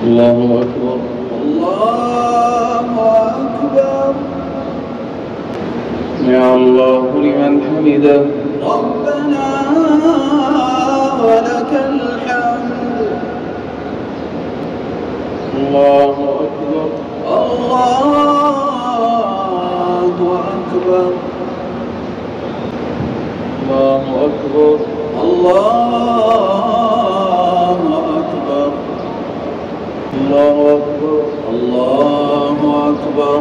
الله أكبر. الله أكبر. سمع الله لمن حمده. ربنا ولك الحمد. الله أكبر. الله أكبر. الله أكبر. الله أكبر. الله أكبر. الله أكبر.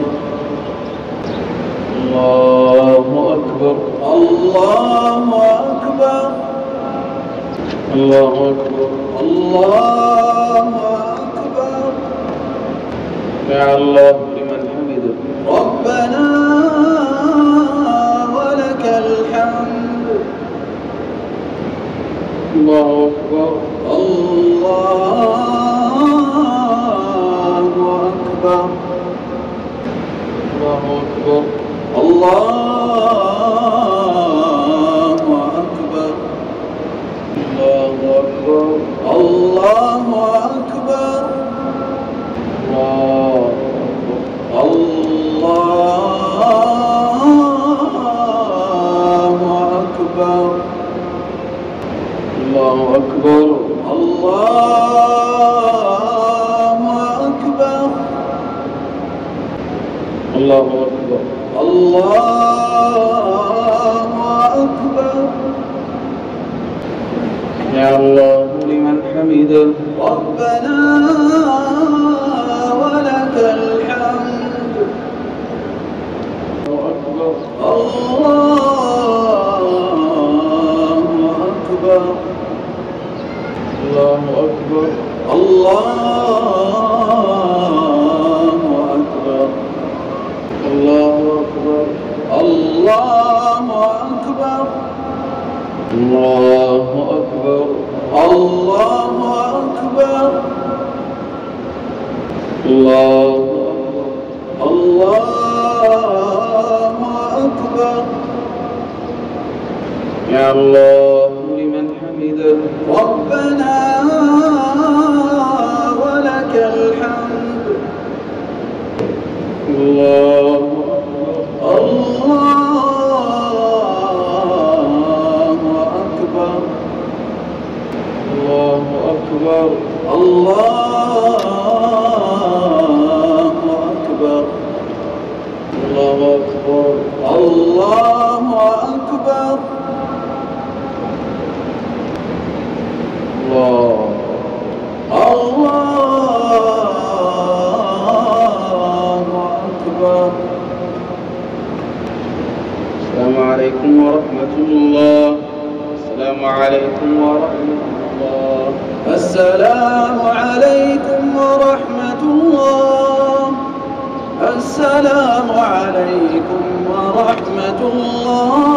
الله أكبر. الله أكبر. الله أكبر. الله أكبر. سمع الله لمن حمده. ربنا ولك الحمد. الله أكبر. الله أكبر. الله أكبر. الله أكبر. الله أكبر. الله أكبر. الله أكبر. الله أكبر. الله أكبر. سمع الله لمن حمده. ربنا ولك الحمد. الله أكبر. الله أكبر. الله أكبر. الله أكبر. الله أكبر. الله أكبر. الله أكبر. الله أكبر. الله أكبر. يا الله لمن حمده. ربنا ولك الحمد. الله أكبر. الله أكبر. الله أكبر. الله أكبر. الله أكبر. الله أكبر. السلام عليكم ورحمة الله. السلام عليكم ورحمة الله. السلام عليكم ورحمة الله. السلام عليكم ورحمة الله.